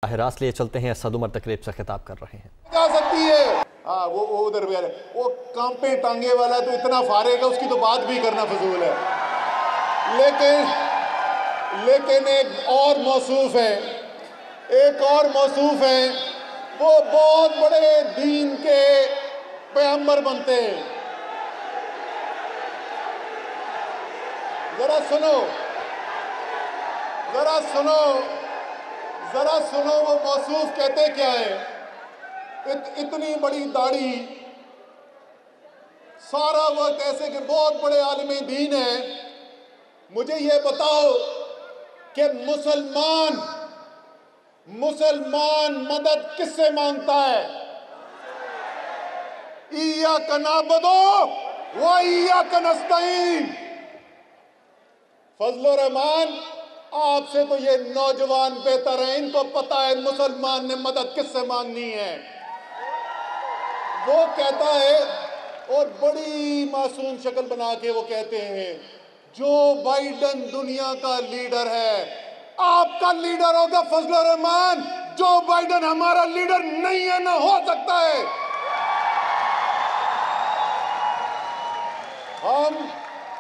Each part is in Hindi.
रास लिए चलते हैं। असद उमर तकरीब से खिताब कर रहे हैं। जा सकती है। हाँ, वो उधर भी वो कांपे टांगे वाला तो इतना फारेगा, उसकी तो बात भी करना फजूल है। लेकिन एक और मौसूफ है, वो बहुत बड़े दीन के पैगंबर बनते हैं। जरा सुनो वो मौसूफ कहते क्या है। इतनी बड़ी दाढ़ी, सारा वक्त ऐसे कि बहुत बड़े आलिम दीन है। मुझे ये बताओ कि मुसलमान मदद किससे मांगता है? इय्याका नअबुदु व इय्याका नस्तईन। फजल रहमान, आपसे तो ये नौजवान बेहतर है, इनको पता है मुसलमान ने मदद किससे मांगनी है। वो कहता है, और बड़ी मासूम शक्ल बना के वो कहते हैं, जो बाइडन दुनिया का लीडर है, आपका लीडर होगा फजल रहमान। जो बाइडन हमारा लीडर नहीं है, ना हो सकता है।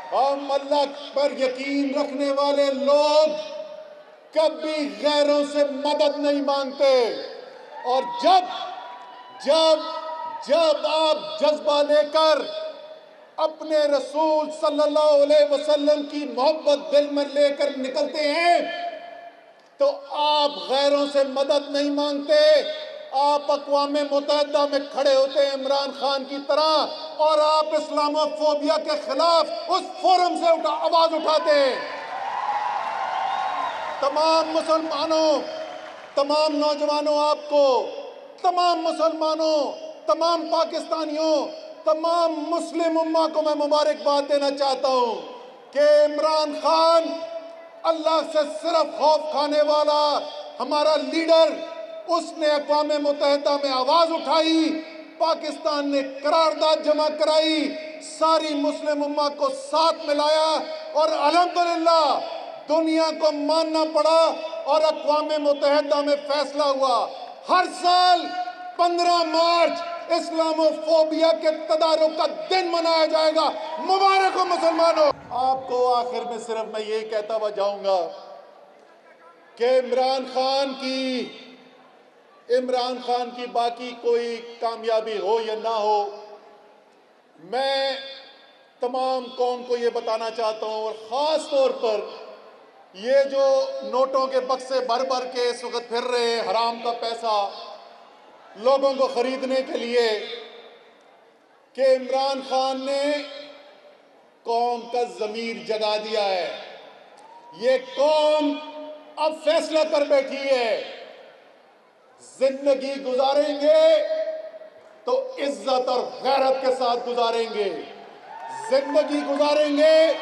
हम अल्लाह पर यकीन रखने वाले लोग कभी गैरों से मदद नहीं मांगते। और जब आप जज्बा लेकर अपने रसूल सल्लल्लाहु अलैहि वसल्लम की मोहब्बत दिल में लेकर निकलते हैं, तो आप गैरों से मदद नहीं मांगते। आप अक़वाम मुत्तहिदा में खड़े होते हैं इमरान खान की तरह, और आप इस्लामोफोबिया के खिलाफ उस फोरम से आवाज उठाते हैं। तमाम मुसलमानों, तमाम नौजवानों, आपको, तमाम मुसलमानों, तमाम पाकिस्तानियों, तमाम मुस्लिम उम्मा को मैं मुबारकबाद देना चाहता हूं कि इमरान खान अल्लाह से सिर्फ खौफ खाने वाला हमारा लीडर, उसने अक़वाम मुत्तहिदा में आवाज उठाई, पाकिस्तान ने करारदाद जमा कराई, सारी मुस्लिम उम्मा को साथ मिलाया, और अल्हम्दुलिल्लाह दुनिया को मानना पड़ा और अक़वाम मुत्तहिदा में फैसला हुआ। हर साल 15 मार्च इस्लामोफोबिया के तदारुक का दिन मनाया जाएगा। मुबारक हो मुसलमानों। आपको आखिर में सिर्फ मैं यही कहता हुआ जाऊंगा कि इमरान खान की बाकी कोई कामयाबी हो या ना हो, मैं तमाम कौम को ये बताना चाहता हूँ, और ख़ास तौर पर ये जो नोटों के बक्से भर भर के इस वक्त फिर रहे हैं, हराम का पैसा लोगों को खरीदने के लिए, कि इमरान खान ने कौम का ज़मीर जगा दिया है। ये कौम अब फैसला कर बैठी है, जिंदगी गुजारेंगे तो इज्जत और गैरत के साथ गुजारेंगे, जिंदगी गुजारेंगे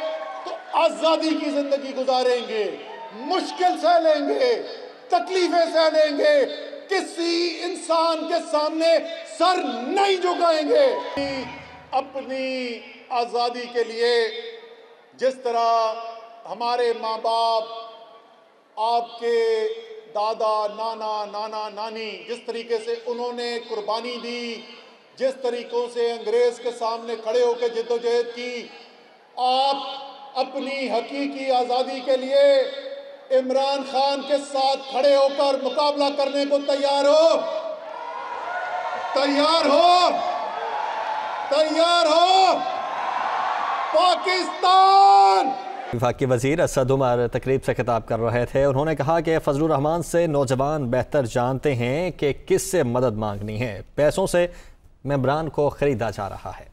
तो आजादी की जिंदगी गुजारेंगे, मुश्किल सह लेंगे, तकलीफें सह लेंगे, किसी इंसान के सामने सर नहीं झुकाएंगे। अपनी आजादी के लिए जिस तरह हमारे माँ बाप, आपके दादा, नाना नानी, जिस तरीके से उन्होंने कुर्बानी दी, जिस तरीकों से अंग्रेज के सामने खड़े होकर जद्दोजहद की, आप अपनी हकीकी आज़ादी के लिए इमरान खान के साथ खड़े होकर मुकाबला करने को तैयार हो पाकिस्तान। वफाकी वज़ीर असद उमर तकरीब से खिताब कर रहे थे। उन्होंने कहा कि फजलुर रहमान से नौजवान बेहतर जानते हैं कि किससे मदद मांगनी है। पैसों से मेंबरान को खरीदा जा रहा है।